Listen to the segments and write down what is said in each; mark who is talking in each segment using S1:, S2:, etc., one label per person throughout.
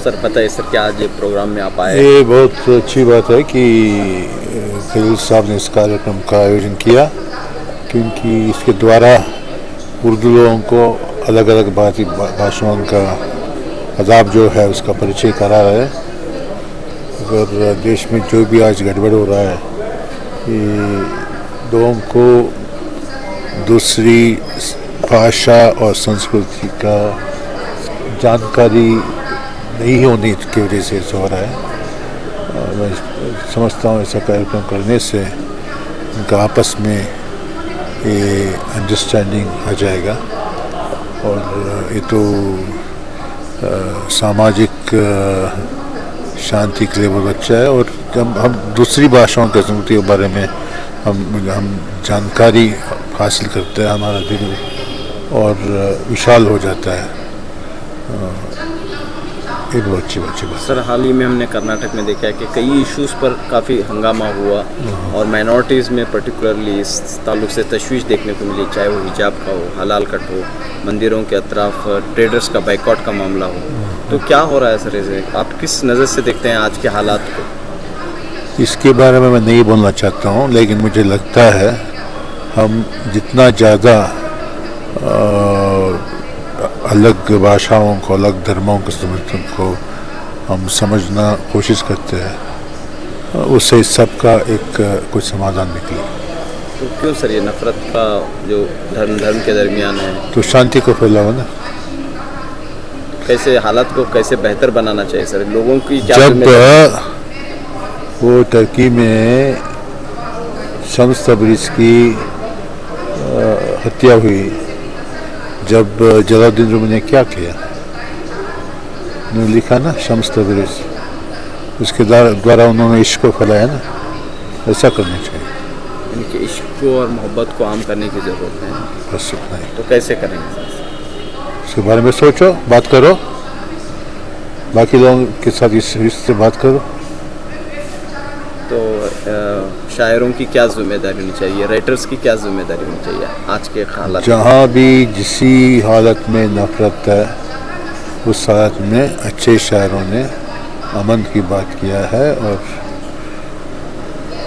S1: Sir बताइए sir क्या आज ये प्रोग्राम में आप आए?
S2: ये बहुत अच्छी बात है कि खलील साहब ने इस कार्यक्रम का आयोजन किया, क्योंकि इसके द्वारा उर्दू लोगों को अलग अलग भाषाओं का अदाब जो है उसका परिचय करा रहा है। अगर देश में जो भी आज गड़बड़ हो रहा है, ये लोगों को दूसरी भाषा और संस्कृति का जानकारी नहीं होने की वजह से ऐसा हो रहा है। मैं समझता हूँ ऐसा कार्यक्रम करने से उनका आपस में ये अंडरस्टैंडिंग आ जाएगा और ये तो सामाजिक शांति के लिए बहुत अच्छा है। और जब हम दूसरी भाषाओं के संस्कृति के बारे में हम जानकारी हासिल करते हैं, हमारा दिल और विशाल हो जाता है। एक बहुत अच्छी बात।
S1: सर हाल ही में हमने कर्नाटक में देखा है कि कई इश्यूज़ पर काफ़ी हंगामा हुआ और माइनॉरिटीज़ में पर्टिकुलरली इस ताल्लुक से तशवीश देखने को मिली, चाहे वो हिजाब का हो, हलाल कट हो, मंदिरों के अतराफ ट्रेडर्स का बाइकआउट का मामला हो। तो क्या हो रहा है सर इसे आप किस नज़र से देखते हैं आज के हालात को?
S2: इसके बारे में मैं नहीं बोलना चाहता हूँ, लेकिन मुझे लगता है हम जितना ज़्यादा अलग भाषाओं को, अलग धर्मों के समर्थन को हम समझना कोशिश करते हैं, उससे सबका एक कुछ समाधान निकले।
S1: तो क्यों सर ये नफरत का जो धर्म के दरमियान है,
S2: तो शांति को फैलाओ ना।
S1: कैसे हालात को कैसे बेहतर बनाना चाहिए सर लोगों की?
S2: जब वो टर्की में शम्स तबरीज़ की हत्या हुई, जब जलालुद्दीन रूमी ने क्या किया, उन्होंने लिखा ना शम्स तबरीज़, उसके द्वारा उन्होंने इश्क को फैलाया ना। ऐसा करना चाहिए,
S1: इनके इश्क को और मोहब्बत को आम करने की ज़रूरत है।
S2: बस इतना ही।
S1: तो कैसे करेंगे सर?
S2: इसके बारे में सोचो, बात करो, बाकी लोगों के साथ इससे बात करो।
S1: तो शायरों की क्या जिम्मेदारी होनी चाहिए, राइटर्स की क्या जिम्मेदारी होनी चाहिए आज के हालात?
S2: जहाँ भी जिसी हालत में नफरत है, उस हालत में अच्छे शायरों ने अमन की बात किया है और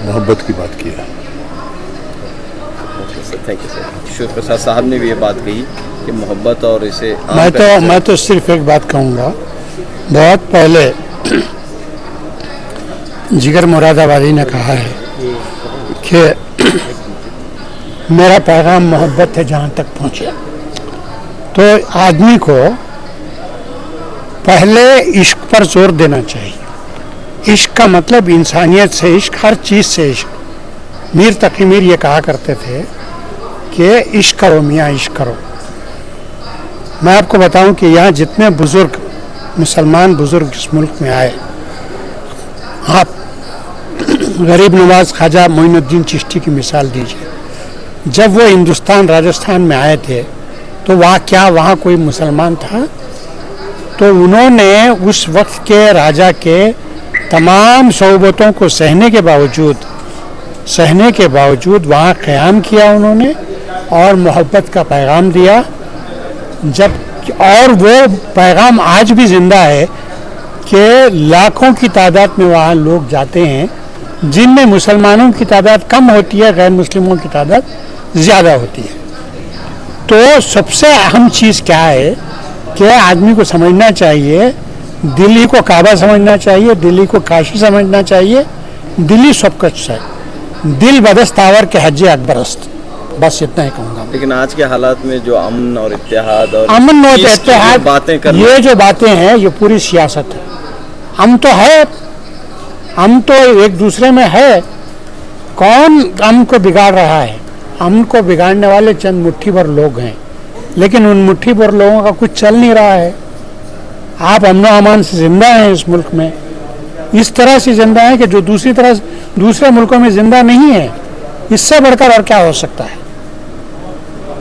S2: मोहब्बत की बात की है।
S1: Okay sir, thank you sir. Kishore Prasad साहब ने भी ये बात कही कि मोहब्बत और इसे
S3: मैं तो सिर्फ एक बात कहूँगा। बहुत पहले जिगर मुरादाबादी ने कहा है कि मेरा पैगाम मोहब्बत है जहाँ तक पहुँचे। तो आदमी को पहले इश्क पर जोर देना चाहिए। इश्क का मतलब इंसानियत से इश्क, हर चीज़ से इश्क। मीर तकी मीर ये कहा करते थे कि इश्क करो मियाँ, इश्क करो। मैं आपको बताऊं कि यहाँ जितने बुज़ुर्ग मुसलमान बुज़ुर्ग इस मुल्क में आए, आप गरीब नवाज ख्वाजा मोइनुद्दीन चिश्ती की मिसाल दीजिए। जब वो हिंदुस्तान राजस्थान में आए थे तो वहाँ कोई मुसलमान था? तो उन्होंने उस वक्त के राजा के तमाम सोबतों को सहने के बावजूद वहाँ क़याम किया उन्होंने और मोहब्बत का पैगाम दिया। और वो पैगाम आज भी ज़िंदा है कि लाखों की तादाद में वहाँ लोग जाते हैं, जिनमें मुसलमानों की तादाद कम होती है, गैर मुस्लिमों की तादाद ज़्यादा होती है। तो सबसे अहम चीज़ क्या है कि आदमी को समझना चाहिए, दिल्ली को काबा समझना चाहिए, दिल्ली को काशी समझना चाहिए। दिल्ली सब कुछ है, दिल बदस्तावर के हज अकबरस्त। बस इतना ही कहूँगा।
S1: लेकिन आज के हालात में जो अमन और इत्तेहाद और
S3: बातें कर, ये जो बातें हैं ये पूरी सियासत है। हम तो एक दूसरे में है। कौन अमन को बिगाड़ रहा है? अमन को बिगाड़ने वाले चंद मुट्ठी भर लोग हैं, लेकिन उन मुट्ठी भर लोगों का कुछ चल नहीं रहा है। आप अमन अमान से जिंदा हैं इस मुल्क में, इस तरह से जिंदा है कि जो दूसरे मुल्कों में जिंदा नहीं है। इससे बढ़कर और क्या हो सकता है?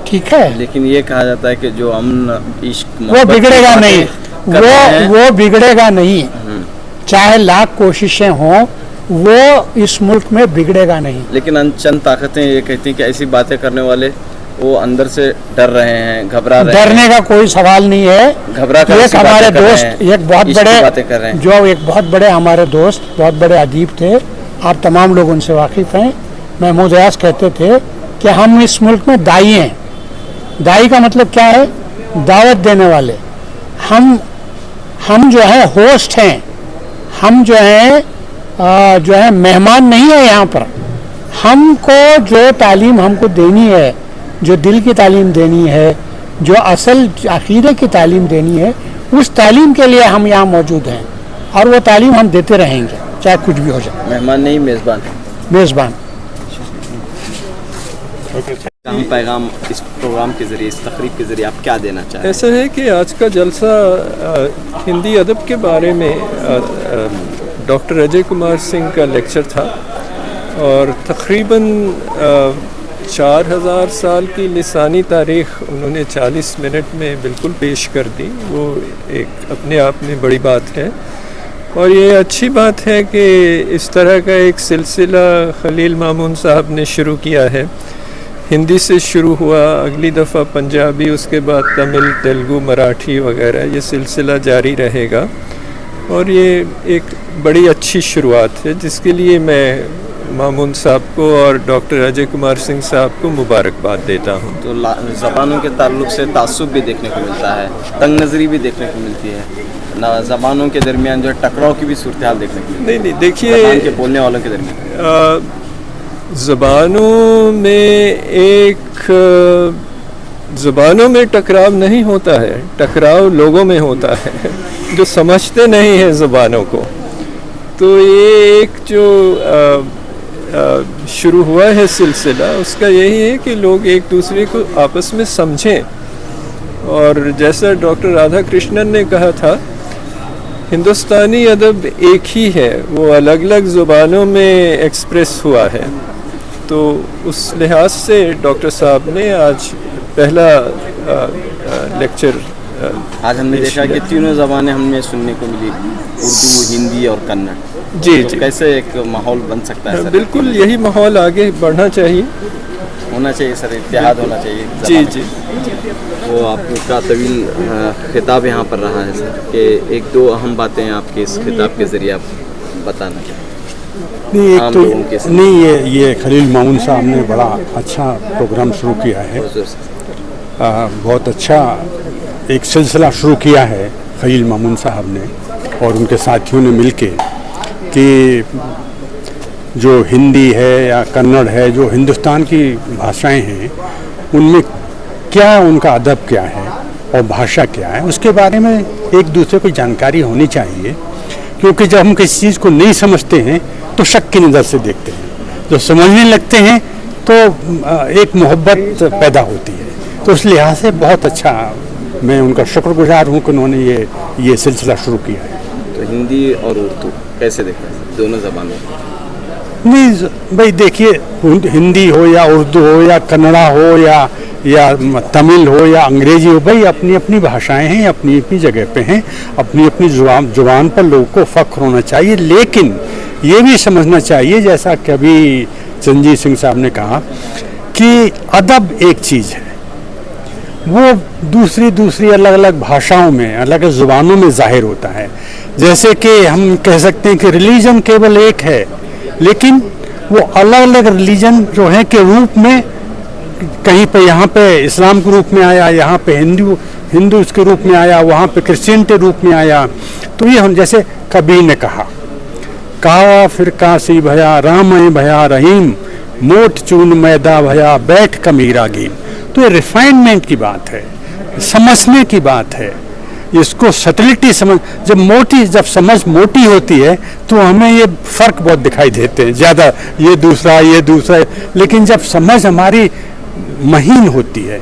S3: ठीक है,
S1: लेकिन ये कहा जाता है कि जो अमन इश्क
S3: वो बिगड़ेगा नहीं, वो बिगड़ेगा नहीं, चाहे लाख कोशिशें हों, वो इस मुल्क में बिगड़ेगा नहीं।
S1: लेकिन चंद ताकतें ये कहती हैं कि ऐसी बातें करने वाले वो अंदर से डर रहे हैं, घबरा रहे हैं।
S3: डरने का कोई सवाल नहीं है।
S1: घबरा कर
S3: एक हमारे दोस्त, एक बहुत बड़े
S1: बातें कर रहे हैं।
S3: जो एक बहुत बड़े हमारे दोस्त, बहुत बड़े अदीब थे, आप तमाम लोग उनसे वाकिफ हैं। महमूद अयाज कहते थे कि हम इस मुल्क में दाई हैं। दाई का मतलब क्या है? दावत देने वाले। हम जो है होस्ट हैं, हम जो है मेहमान नहीं है यहाँ पर। हमको जो तालीम हमको देनी है, जो दिल की तालीम देनी है, जो असल अकीदे की तालीम देनी है, उस तालीम के लिए हम यहाँ मौजूद हैं और वो तालीम हम देते रहेंगे, चाहे कुछ भी हो जाए।
S1: मेहमान नहीं, मेज़बान।
S3: मेज़बान।
S1: हम पैगाम इस प्रोग्राम के ज़रिए, इस तकरीब के ज़रिए आप क्या देना चाहते हैं?
S4: ऐसा है कि आज का जलसा हिंदी अदब के बारे में डॉक्टर अजय कुमार सिंह का लेक्चर था और तकरीबन 4000 साल की लिसानी तारीख़ उन्होंने 40 मिनट में बिल्कुल पेश कर दी। वो एक अपने आप में बड़ी बात है और ये अच्छी बात है कि इस तरह का एक सिलसिला खलील मामून साहब ने शुरू किया है। हिंदी से शुरू हुआ, अगली दफ़ा पंजाबी, उसके बाद तमिल, तेलुगु, मराठी वगैरह, ये सिलसिला जारी रहेगा और ये एक बड़ी अच्छी शुरुआत है जिसके लिए मैं मामून साहब को और डॉक्टर अजय कुमार सिंह साहब को मुबारकबाद देता हूँ।
S1: तो ज़बानों के ताल्लुक से तासुब भी देखने को मिलता है, तंग नज़री भी देखने को मिलती है, ना ज़बानों के दरमियान जो टकराव की भी सूरत हाल देखने को मिलती है।
S4: नहीं, देखिए
S1: के बोलने वालों के दरमियान
S4: ज़बानों में टकराव नहीं होता है, टकराव लोगों में होता है जो समझते नहीं हैं ज़बानों को। तो ये एक जो शुरू हुआ है सिलसिला, उसका यही है कि लोग एक दूसरे को आपस में समझें। और जैसा डॉक्टर राधा कृष्णन ने कहा था, हिंदुस्तानी अदब एक ही है, वो अलग अलग ज़ुबानों में एक्सप्रेस हुआ है। तो उस लिहाज से डॉक्टर साहब ने आज पहला लेक्चर
S1: आज हमने देखा कि तीनों ज़बानें हमें सुनने को मिली, उर्दू, हिंदी और कन्नड़।
S4: जी
S1: तो
S4: जी,
S1: कैसे एक माहौल बन सकता है सर?
S4: बिल्कुल यही माहौल आगे बढ़ना चाहिए,
S1: होना चाहिए सर, इत्तेहाद होना चाहिए।
S4: जी जी।
S1: वो आपका तवील खिताब यहाँ पर रहा है सर, कि एक दो अहम बातें आपके इस खिताब के ज़रिए आप बताना चाहिए।
S2: नहीं, एक तो नहीं, ये खलील मामून साहब ने बड़ा अच्छा प्रोग्राम शुरू किया है। बहुत अच्छा एक सिलसिला शुरू किया है खलील मामून साहब ने और उनके साथियों ने मिलके कि जो हिंदी है या कन्नड़ है, जो हिंदुस्तान की भाषाएं हैं, उनमें क्या उनका अदब क्या है और भाषा क्या है, उसके बारे में एक दूसरे को जानकारी होनी चाहिए। क्योंकि जब हम किसी चीज़ को नहीं समझते हैं तो शक की नज़र से देखते हैं, जो समझने लगते हैं तो एक मोहब्बत पैदा होती है। तो उस लिहाज से बहुत अच्छा, मैं उनका शुक्रगुजार हूँ कि उन्होंने ये सिलसिला शुरू किया है।
S1: तो हिंदी और उर्दू कैसे देखते हैं, दोनों ज़बानों?
S2: नहीं भाई, देखिए, हिंदी हो या उर्दू हो या कन्नड़ा हो या तमिल हो या अंग्रेजी हो, भाई अपनी अपनी भाषाएं हैं, अपनी अपनी जगह पे हैं, अपनी अपनी जुबान पर लोगों को फ़ख्र होना चाहिए। लेकिन ये भी समझना चाहिए, जैसा कभी चंजीत सिंह साहब ने कहा, कि अदब एक चीज़ है, वो दूसरी अलग अलग भाषाओं में, अलग अलग ज़ुबानों में ज़ाहिर होता है। जैसे कि हम कह सकते हैं कि रिलीजन केवल एक है, लेकिन वो अलग अलग रिलीजन जो है के रूप में, कहीं पे यहाँ पे इस्लाम के रूप में आया, यहाँ पे हिंदू के रूप में आया, वहाँ पे क्रिश्चियन के रूप में आया। तो ये हम, जैसे कबीर ने कहा फिर काशी भया राम भया रहीम, मोट चून मैदा भया बैठ कमीरा गीम। तो ये रिफाइनमेंट की बात है, समझने की बात है, इसको सटलिटी समझ, जब समझ मोटी होती है तो हमें ये फ़र्क बहुत दिखाई देते हैं, ज़्यादा ये दूसरा। लेकिन जब समझ हमारी महीन होती है,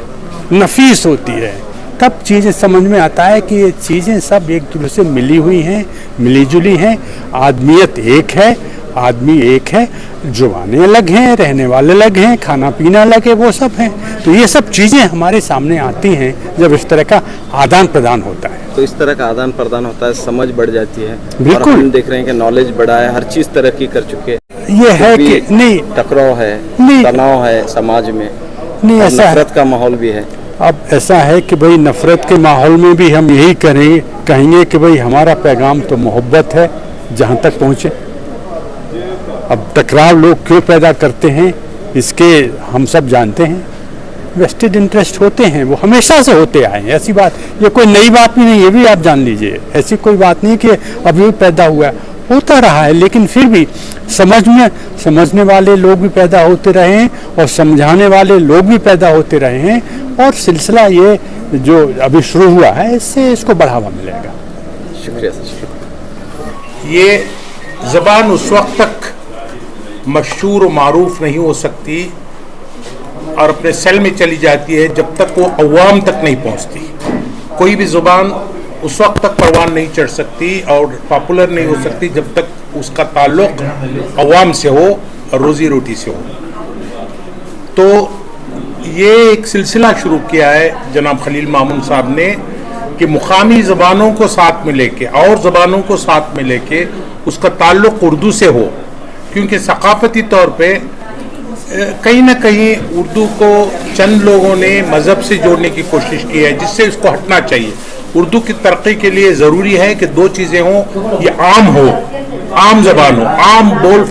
S2: नफीस होती है, तब चीज़ें समझ में आता है कि ये चीज़ें सब एक दूसरे से मिली हुई हैं, मिली जुली हैं। आदमियत एक है, आदमी एक है, जुबानें अलग हैं, रहने वाले अलग हैं, खाना पीना अलग है, वो सब हैं। तो ये सब चीज़ें हमारे सामने आती हैं जब इस तरह का आदान प्रदान होता है।
S1: तो इस तरह का आदान प्रदान होता है, समझ बढ़ जाती है।
S2: बिल्कुल,
S1: हम देख रहे हैं कि नॉलेज बढ़ा है, हर चीज़ तरक्की कर चुके हैं।
S2: ये है कि नहीं,
S1: टकराव है, तनाव है समाज में,
S5: नहीं, ऐसा है।
S1: नफरत का माहौल भी है।
S5: अब ऐसा है कि भाई नफरत के माहौल में भी हम यही कहेंगे कि भाई हमारा पैगाम तो मोहब्बत है, जहाँ तक पहुँचे। अब टकराव लोग क्यों पैदा करते हैं इसके हम सब जानते हैं। वेस्टेड इंटरेस्ट होते हैं, वो हमेशा से होते आए हैं, ऐसी बात, ये कोई नई बात भी नहीं, ये भी आप जान लीजिए। ऐसी कोई बात नहीं कि अभी पैदा हुआ है, होता रहा है, लेकिन फिर भी समझने वाले लोग भी पैदा होते रहे हैं और समझाने वाले लोग भी पैदा होते रहे हैं, और सिलसिला ये जो अभी शुरू हुआ है इससे इसको बढ़ावा मिलेगा।
S1: शुक्रिया सर।
S6: ये ज़बान उस वक्त तक मशहूर और मारूफ नहीं हो सकती और अपने सेल में चली जाती है जब तक वो अवाम तक नहीं पहुंचती। कोई भी ज़ुबान उस वक्त तक परवान नहीं चढ़ सकती और पॉपुलर नहीं हो सकती जब तक उसका ताल्लुक अवाम से हो और रोज़ी रोटी से हो। तो ये एक सिलसिला शुरू किया है जनाब खलील मामून साहब ने कि मुकामी ज़बानों को साथ में लेके और ज़बानों को साथ में लेके उसका ताल्लुक उर्दू से हो, क्योंकि सकाफती तौर पे कहीं ना कहीं उर्दू को चंद लोगों ने मज़हब से जोड़ने की कोशिश की है, जिससे इसको हटना चाहिए। उर्दू की तरक्की के लिए ज़रूरी है कि दो चीज़ें हों, ये आम हो, आम ज़बान हो, आम बोल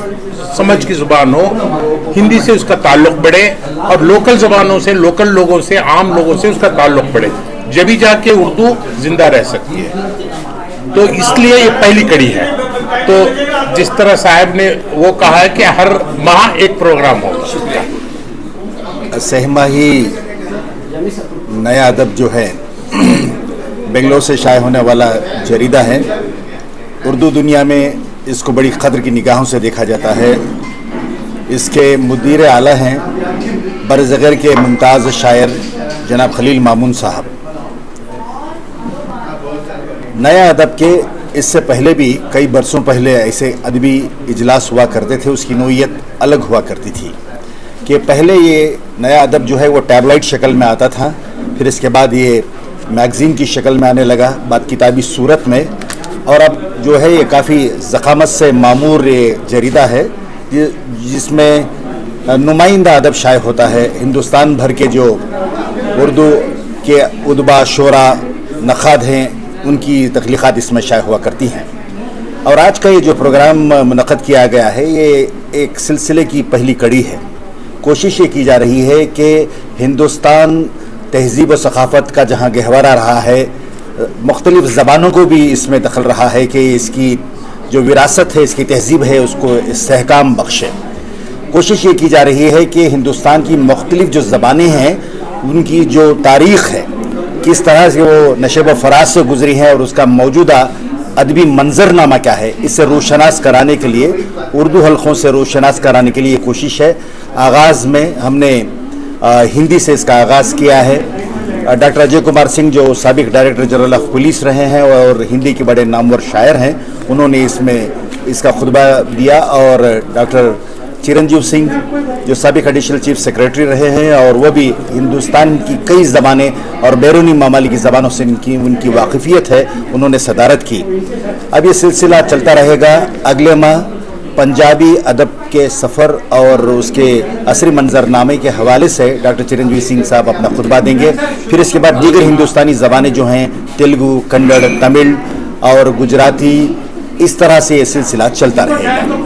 S6: समझ की ज़ुबान हो, हिंदी से उसका ताल्लुक़ बढ़े, और लोकल ज़बानों से, लोकल लोगों से, आम लोगों से उसका ताल्लुक़ बढ़े, जब भी जाके उर्दू ज़िंदा रह सकती है। तो इसलिए ये पहली कड़ी है। तो जिस तरह साहब ने वो कहा है कि हर माह एक प्रोग्राम हो।
S7: सहमाही नया अदब जो है बेंगलोर से शाये होने वाला जरीदा है। उर्दू दुनिया में इसको बड़ी कदर की निगाहों से देखा जाता है। इसके मुदीर आला हैं बरज़ग़र के मुमताज़ शायर जनाब खलील मामून साहब। नया अदब के इससे पहले भी कई बरसों पहले ऐसे अदबी इजलास हुआ करते थे, उसकी नोयत अलग हुआ करती थी कि पहले ये नया अदब जो है वो टैबलाइट शक्ल में आता था, फिर इसके बाद ये मैगज़ीन की शक्ल में आने लगा, बाद किताबी सूरत में, और अब जो है ये काफ़ी ज़ख़ामत से मामूर ये जरीदा है जिसमें नुमाइंदा अदब शाये होता है। हिंदुस्तान भर के जो उर्दू के उदबा, शोरा, नखाद हैं, उनकी तख्लीक़ात इसमें शाये हुआ करती हैं। और आज का ये जो प्रोग्राम मुनक़्क़द किया गया है ये एक सिलसिले की पहली कड़ी है। कोशिश ये की जा रही है कि हिंदुस्तान तहज़ीब व सक़ाफ़त का जहाँ गहवारा रहा है, मुख्तलिफ़ ज़बानों को भी इसमें दखल रहा है कि इसकी जो विरासत है, इसकी तहज़ीब है, उसको इस्तेहकाम बख्शे। कोशिश ये की जा रही है कि हिंदुस्तान की मुख्तलिफ़ जो ज़बानें हैं उनकी जो तारीख़ है, किस तरह से वो नशेब व फराज से गुजरी है और उसका मौजूदा अदबी मंजरनामा क्या है, इससे रोशनास कराने के लिए, उर्दू हल्कों से रोशनास कराने के लिए कोशिश है। आगाज़ में हमने हिंदी से इसका आगाज़ किया है। डॉक्टर अजय कुमार सिंह जो साबिक डायरेक्टर जनरल ऑफ पुलिस रहे हैं और हिंदी के बड़े नामवर शायर हैं, उन्होंने इसमें इसका खुतबा दिया, और डॉक्टर चिरंजीव सिंह जो साबिक एडिशनल चीफ सेक्रेटरी रहे हैं और वो भी हिंदुस्तान की कई ज़बानें और बैरूनी ममालिक की ज़बानों से उनकी वाकिफ़ियत है, उन्होंने सदारत की। अब ये सिलसिला चलता रहेगा। अगले माह पंजाबी अदब के सफ़र और उसके असरी मंजरनामे के हवाले से डॉक्टर चिरंजीव सिंह साहब अपना खुतबा देंगे। फिर इसके बाद दीगर हिंदुस्तानी ज़बानें जो हैं, तेलुगु, कन्नड़, तमिल और गुजराती, इस तरह से ये सिलसिला चलता रहेगा।